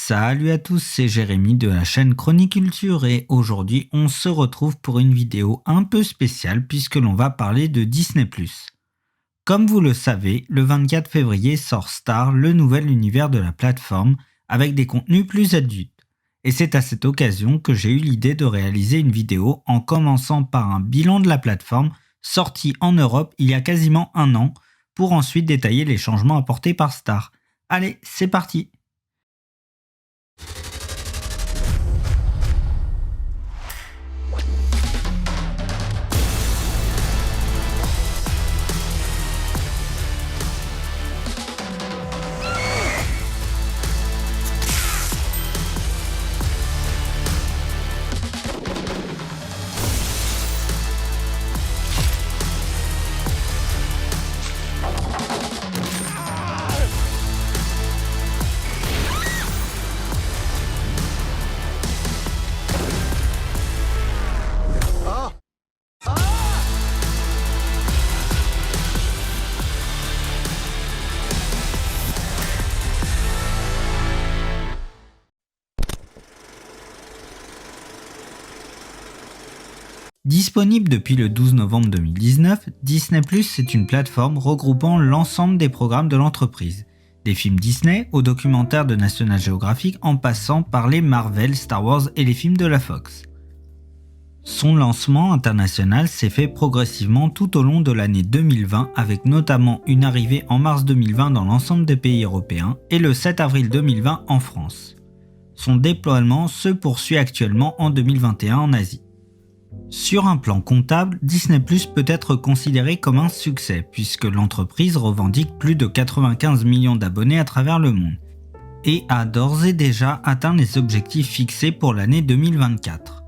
Salut à tous, c'est Jérémy de la chaîne Chroniculture et aujourd'hui on se retrouve pour une vidéo un peu spéciale puisque l'on va parler de Disney+. Comme vous le savez, le 24 février sort Star, le nouvel univers de la plateforme, avec des contenus plus adultes. Et c'est à cette occasion que j'ai eu l'idée de réaliser une vidéo en commençant par un bilan de la plateforme sortie en Europe il y a quasiment un an pour ensuite détailler les changements apportés par Star. Allez, c'est parti! Disponible depuis le 12 novembre 2019, Disney+, c'est une plateforme regroupant l'ensemble des programmes de l'entreprise. Des films Disney aux documentaires de National Geographic en passant par les Marvel, Star Wars et les films de la Fox. Son lancement international s'est fait progressivement tout au long de l'année 2020 avec notamment une arrivée en mars 2020 dans l'ensemble des pays européens et le 7 avril 2020 en France. Son déploiement se poursuit actuellement en 2021 en Asie. Sur un plan comptable, Disney+ peut être considéré comme un succès puisque l'entreprise revendique plus de 95 millions d'abonnés à travers le monde et a d'ores et déjà atteint les objectifs fixés pour l'année 2024.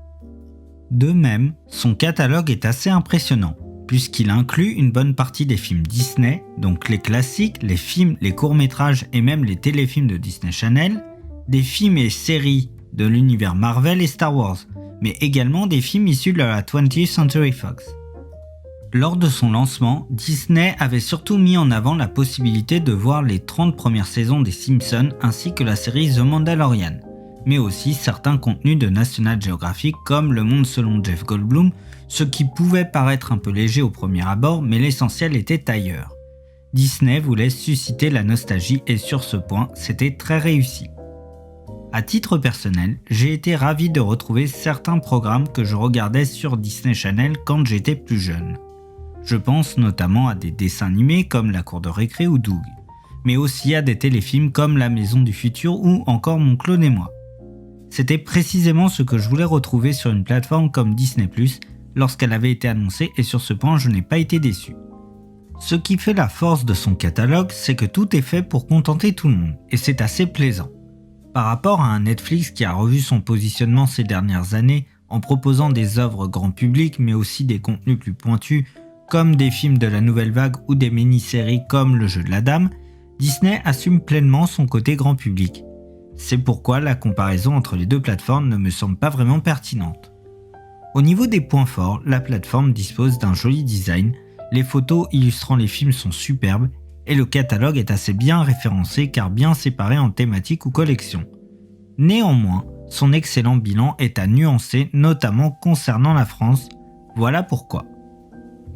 De même, son catalogue est assez impressionnant puisqu'il inclut une bonne partie des films Disney, donc les classiques, les films, les courts-métrages et même les téléfilms de Disney Channel, des films et séries de l'univers Marvel et Star Wars, mais également des films issus de la 20th Century Fox. Lors de son lancement, Disney avait surtout mis en avant la possibilité de voir les 30 premières saisons des Simpsons ainsi que la série The Mandalorian, mais aussi certains contenus de National Geographic comme Le Monde selon Jeff Goldblum, ce qui pouvait paraître un peu léger au premier abord, mais l'essentiel était ailleurs. Disney voulait susciter la nostalgie et sur ce point, c'était très réussi. À titre personnel, j'ai été ravi de retrouver certains programmes que je regardais sur Disney Channel quand j'étais plus jeune. Je pense notamment à des dessins animés comme La Cour de récré ou Doug, mais aussi à des téléfilms comme La Maison du Futur ou encore Mon clone et moi. C'était précisément ce que je voulais retrouver sur une plateforme comme Disney+, lorsqu'elle avait été annoncée et sur ce point je n'ai pas été déçu. Ce qui fait la force de son catalogue, c'est que tout est fait pour contenter tout le monde, et c'est assez plaisant. Par rapport à un Netflix qui a revu son positionnement ces dernières années en proposant des œuvres grand public mais aussi des contenus plus pointus comme des films de la nouvelle vague ou des mini-séries comme Le Jeu de la Dame, Disney assume pleinement son côté grand public. C'est pourquoi la comparaison entre les deux plateformes ne me semble pas vraiment pertinente. Au niveau des points forts, la plateforme dispose d'un joli design, les photos illustrant les films sont superbes et le catalogue est assez bien référencé car bien séparé en thématiques ou collections. Néanmoins, son excellent bilan est à nuancer, notamment concernant la France. Voilà pourquoi.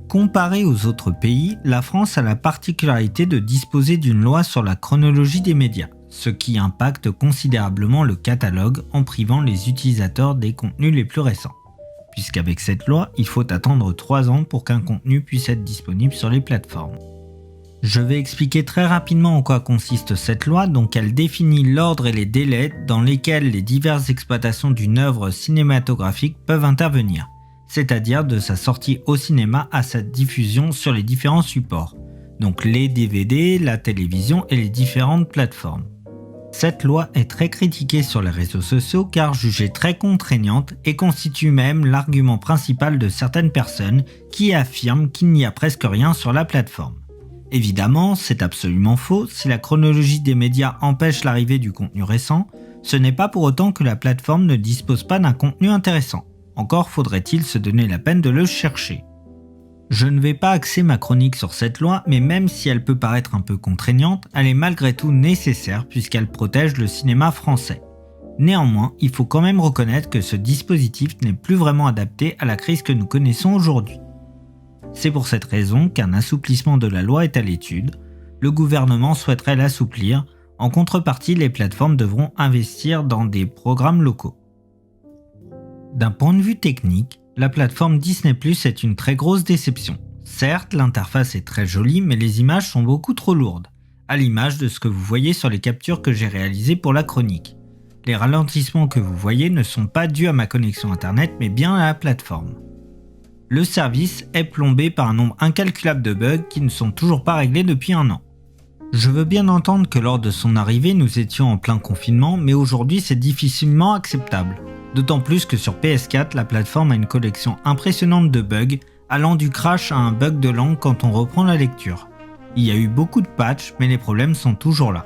Comparé aux autres pays, la France a la particularité de disposer d'une loi sur la chronologie des médias, ce qui impacte considérablement le catalogue en privant les utilisateurs des contenus les plus récents. Puisqu'avec cette loi, il faut attendre 3 ans pour qu'un contenu puisse être disponible sur les plateformes. Je vais expliquer très rapidement en quoi consiste cette loi, donc elle définit l'ordre et les délais dans lesquels les diverses exploitations d'une œuvre cinématographique peuvent intervenir, c'est-à-dire de sa sortie au cinéma à sa diffusion sur les différents supports, donc les DVD, la télévision et les différentes plateformes. Cette loi est très critiquée sur les réseaux sociaux car jugée très contraignante et constitue même l'argument principal de certaines personnes qui affirment qu'il n'y a presque rien sur la plateforme. Évidemment, c'est absolument faux, si la chronologie des médias empêche l'arrivée du contenu récent, ce n'est pas pour autant que la plateforme ne dispose pas d'un contenu intéressant. Encore faudrait-il se donner la peine de le chercher. Je ne vais pas axer ma chronique sur cette loi, mais même si elle peut paraître un peu contraignante, elle est malgré tout nécessaire puisqu'elle protège le cinéma français. Néanmoins, il faut quand même reconnaître que ce dispositif n'est plus vraiment adapté à la crise que nous connaissons aujourd'hui. C'est pour cette raison qu'un assouplissement de la loi est à l'étude. Le gouvernement souhaiterait l'assouplir. En contrepartie, les plateformes devront investir dans des programmes locaux. D'un point de vue technique, la plateforme Disney+ est une très grosse déception. Certes, l'interface est très jolie, mais les images sont beaucoup trop lourdes, à l'image de ce que vous voyez sur les captures que j'ai réalisées pour la chronique. Les ralentissements que vous voyez ne sont pas dus à ma connexion internet, mais bien à la plateforme. Le service est plombé par un nombre incalculable de bugs qui ne sont toujours pas réglés depuis 1 an. Je veux bien entendre que lors de son arrivée, nous étions en plein confinement, mais aujourd'hui c'est difficilement acceptable. D'autant plus que sur PS4, la plateforme a une collection impressionnante de bugs, allant du crash à un bug de langue quand on reprend la lecture. Il y a eu beaucoup de patchs, mais les problèmes sont toujours là.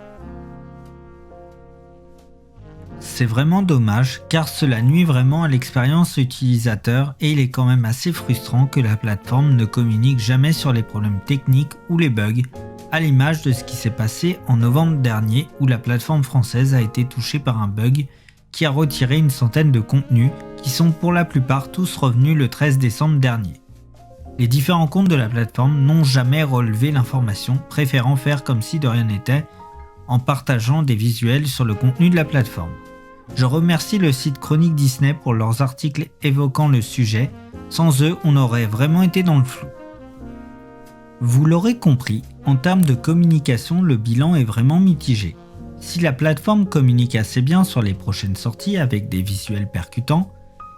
C'est vraiment dommage car cela nuit vraiment à l'expérience utilisateur et il est quand même assez frustrant que la plateforme ne communique jamais sur les problèmes techniques ou les bugs, à l'image de ce qui s'est passé en novembre dernier où la plateforme française a été touchée par un bug qui a retiré une centaine de contenus qui sont pour la plupart tous revenus le 13 décembre dernier. Les différents comptes de la plateforme n'ont jamais relevé l'information, préférant faire comme si de rien n'était en partageant des visuels sur le contenu de la plateforme. Je remercie le site Chronique Disney pour leurs articles évoquant le sujet, sans eux on aurait vraiment été dans le flou. Vous l'aurez compris, en termes de communication le bilan est vraiment mitigé. Si la plateforme communique assez bien sur les prochaines sorties avec des visuels percutants,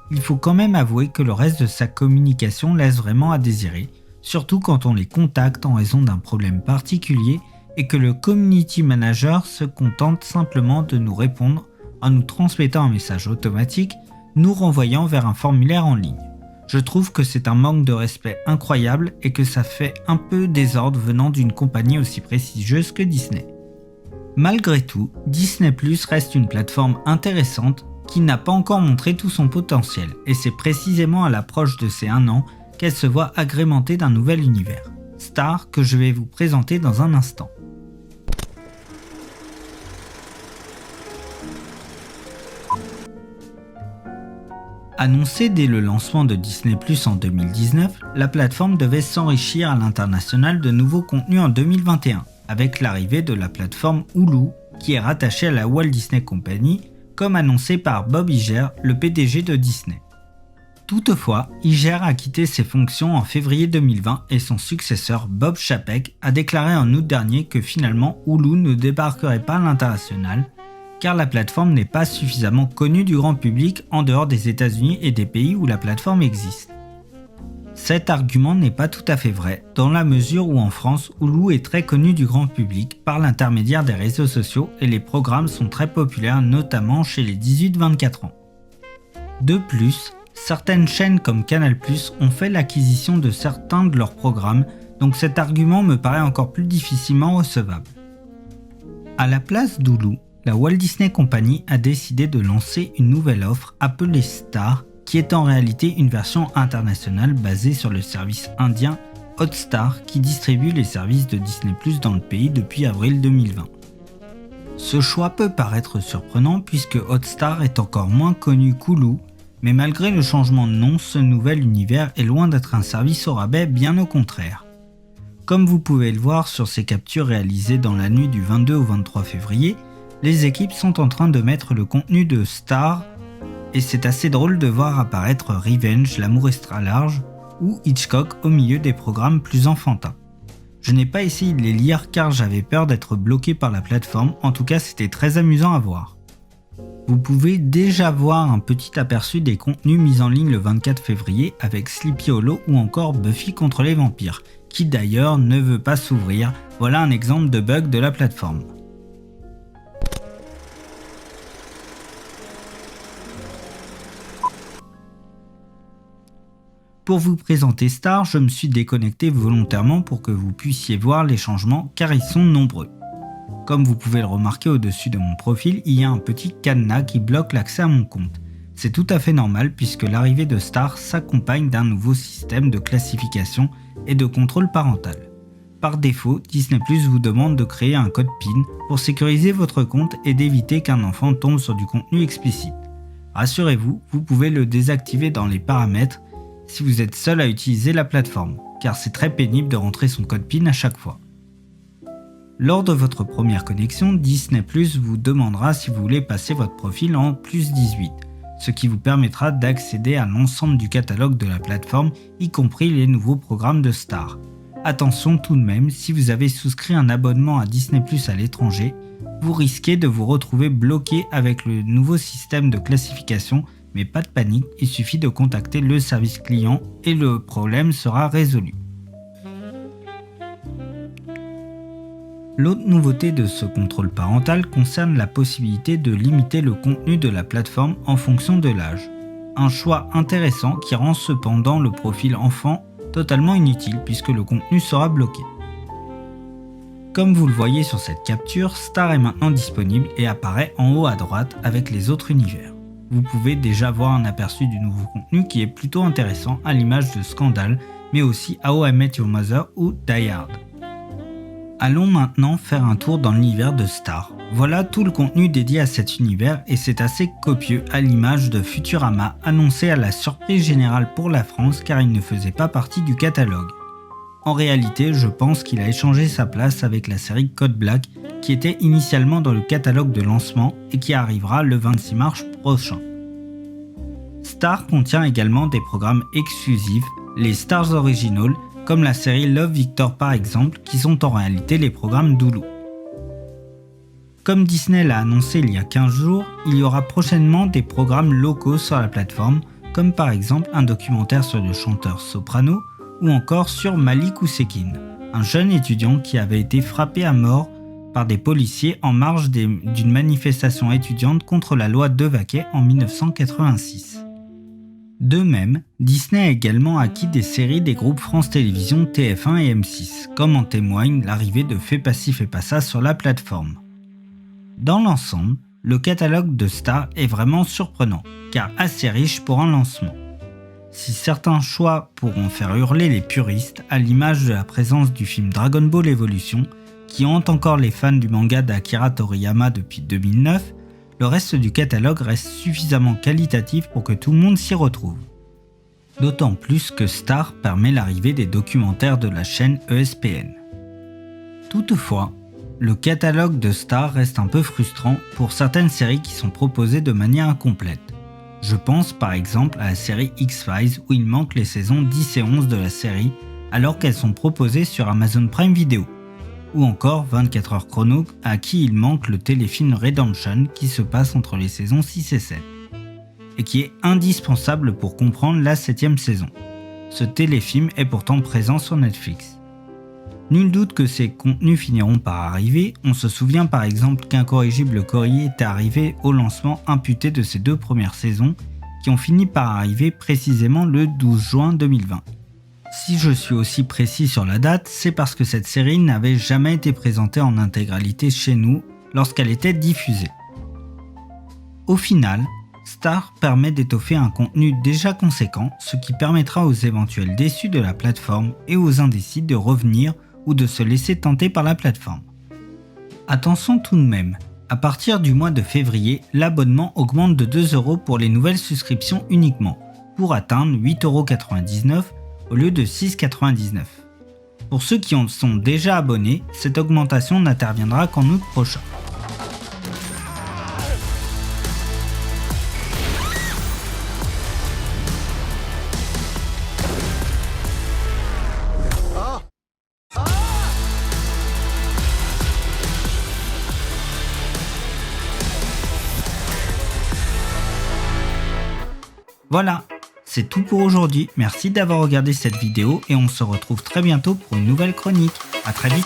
il faut quand même avouer que le reste de sa communication laisse vraiment à désirer, surtout quand on les contacte en raison d'un problème particulier et que le community manager se contente simplement de nous répondre en nous transmettant un message automatique, nous renvoyant vers un formulaire en ligne. Je trouve que c'est un manque de respect incroyable et que ça fait un peu désordre venant d'une compagnie aussi prestigieuse que Disney. Malgré tout, Disney+ reste une plateforme intéressante qui n'a pas encore montré tout son potentiel et c'est précisément à l'approche de ces 1 an qu'elle se voit agrémentée d'un nouvel univers, Star, que je vais vous présenter dans un instant. Annoncée dès le lancement de Disney+ en 2019, la plateforme devait s'enrichir à l'international de nouveaux contenus en 2021, avec l'arrivée de la plateforme Hulu, qui est rattachée à la Walt Disney Company, comme annoncé par Bob Iger, le PDG de Disney. Toutefois, Iger a quitté ses fonctions en février 2020 et son successeur Bob Chapek a déclaré en août dernier que finalement Hulu ne débarquerait pas à l'international, car la plateforme n'est pas suffisamment connue du grand public en dehors des États-Unis et des pays où la plateforme existe. Cet argument n'est pas tout à fait vrai, dans la mesure où en France, Hulu est très connu du grand public par l'intermédiaire des réseaux sociaux et les programmes sont très populaires notamment chez les 18-24 ans. De plus, certaines chaînes comme Canal+ ont fait l'acquisition de certains de leurs programmes, donc cet argument me paraît encore plus difficilement recevable. À la place d'Hulu, la Walt Disney Company a décidé de lancer une nouvelle offre appelée Star, qui est en réalité une version internationale basée sur le service indien Hotstar qui distribue les services de Disney+ dans le pays depuis avril 2020. Ce choix peut paraître surprenant puisque Hotstar est encore moins connu qu'Hulu, mais malgré le changement de nom, ce nouvel univers est loin d'être un service au rabais, bien au contraire. Comme vous pouvez le voir sur ces captures réalisées dans la nuit du 22 au 23 février, les équipes sont en train de mettre le contenu de Star et c'est assez drôle de voir apparaître Revenge, l'amour extra large ou Hitchcock au milieu des programmes plus enfantins. Je n'ai pas essayé de les lire car j'avais peur d'être bloqué par la plateforme, en tout cas c'était très amusant à voir. Vous pouvez déjà voir un petit aperçu des contenus mis en ligne le 24 février avec Sleepy Hollow ou encore Buffy contre les vampires, qui d'ailleurs ne veut pas s'ouvrir, voilà un exemple de bug de la plateforme. Pour vous présenter Star, je me suis déconnecté volontairement pour que vous puissiez voir les changements car ils sont nombreux. Comme vous pouvez le remarquer au-dessus de mon profil, il y a un petit cadenas qui bloque l'accès à mon compte. C'est tout à fait normal puisque l'arrivée de Star s'accompagne d'un nouveau système de classification et de contrôle parental. Par défaut, Disney+ vous demande de créer un code PIN pour sécuriser votre compte et d'éviter qu'un enfant tombe sur du contenu explicite. Rassurez-vous, vous pouvez le désactiver dans les paramètres si vous êtes seul à utiliser la plateforme, car c'est très pénible de rentrer son code PIN à chaque fois. Lors de votre première connexion, Disney+ vous demandera si vous voulez passer votre profil en +18, ce qui vous permettra d'accéder à l'ensemble du catalogue de la plateforme, y compris les nouveaux programmes de Star. Attention tout de même, si vous avez souscrit un abonnement à Disney+ à l'étranger, vous risquez de vous retrouver bloqué avec le nouveau système de classification, mais pas de panique, il suffit de contacter le service client et le problème sera résolu. L'autre nouveauté de ce contrôle parental concerne la possibilité de limiter le contenu de la plateforme en fonction de l'âge. Un choix intéressant qui rend cependant le profil enfant totalement inutile puisque le contenu sera bloqué. Comme vous le voyez sur cette capture, Star est maintenant disponible et apparaît en haut à droite avec les autres univers. Vous pouvez déjà voir un aperçu du nouveau contenu qui est plutôt intéressant à l'image de Scandal, mais aussi How I Met Your Mother ou Die Hard. Allons maintenant faire un tour dans l'univers de Star. Voilà tout le contenu dédié à cet univers et c'est assez copieux à l'image de Futurama annoncé à la surprise générale pour la France car il ne faisait pas partie du catalogue. En réalité, je pense qu'il a échangé sa place avec la série Code Black qui était initialement dans le catalogue de lancement et qui arrivera le 26 mars prochain. Star contient également des programmes exclusifs, les Stars Originals, comme la série Love Victor par exemple, qui sont en réalité les programmes d'Hulu. Comme Disney l'a annoncé il y a 15 jours, il y aura prochainement des programmes locaux sur la plateforme, comme par exemple un documentaire sur le chanteur soprano, ou encore sur Malik Ousekine, un jeune étudiant qui avait été frappé à mort par des policiers en marge d'une manifestation étudiante contre la loi Devaquet en 1986. De même, Disney a également acquis des séries des groupes France Télévisions, TF1 et M6, comme en témoigne l'arrivée de Fais pas ci, fais pas ça sur la plateforme. Dans l'ensemble, le catalogue de Star est vraiment surprenant, car assez riche pour un lancement. Si certains choix pourront faire hurler les puristes, à l'image de la présence du film Dragon Ball Evolution, qui hante encore les fans du manga d'Akira Toriyama depuis 2009, le reste du catalogue reste suffisamment qualitatif pour que tout le monde s'y retrouve. D'autant plus que Star permet l'arrivée des documentaires de la chaîne ESPN. Toutefois, le catalogue de Star reste un peu frustrant pour certaines séries qui sont proposées de manière incomplète. Je pense par exemple à la série X-Files où il manque les saisons 10 et 11 de la série alors qu'elles sont proposées sur Amazon Prime Video. Ou encore 24 heures chrono à qui il manque le téléfilm Redemption qui se passe entre les saisons 6 et 7 et qui est indispensable pour comprendre la 7ème saison. Ce téléfilm est pourtant présent sur Netflix. Nul doute que ces contenus finiront par arriver, on se souvient par exemple qu'Incorrigible Courrier était arrivé au lancement imputé de ces 2 premières saisons qui ont fini par arriver précisément le 12 juin 2020. Si je suis aussi précis sur la date, c'est parce que cette série n'avait jamais été présentée en intégralité chez nous lorsqu'elle était diffusée. Au final, Star permet d'étoffer un contenu déjà conséquent, ce qui permettra aux éventuels déçus de la plateforme et aux indécis de revenir ou de se laisser tenter par la plateforme. Attention tout de même, à partir du mois de février, l'abonnement augmente de 2€ pour les nouvelles souscriptions uniquement, pour atteindre 8,99€ au lieu de 6,99€. Pour ceux qui en sont déjà abonnés, cette augmentation n'interviendra qu'en août prochain. Voilà, c'est tout pour aujourd'hui. Merci d'avoir regardé cette vidéo et on se retrouve très bientôt pour une nouvelle chronique. À très vite.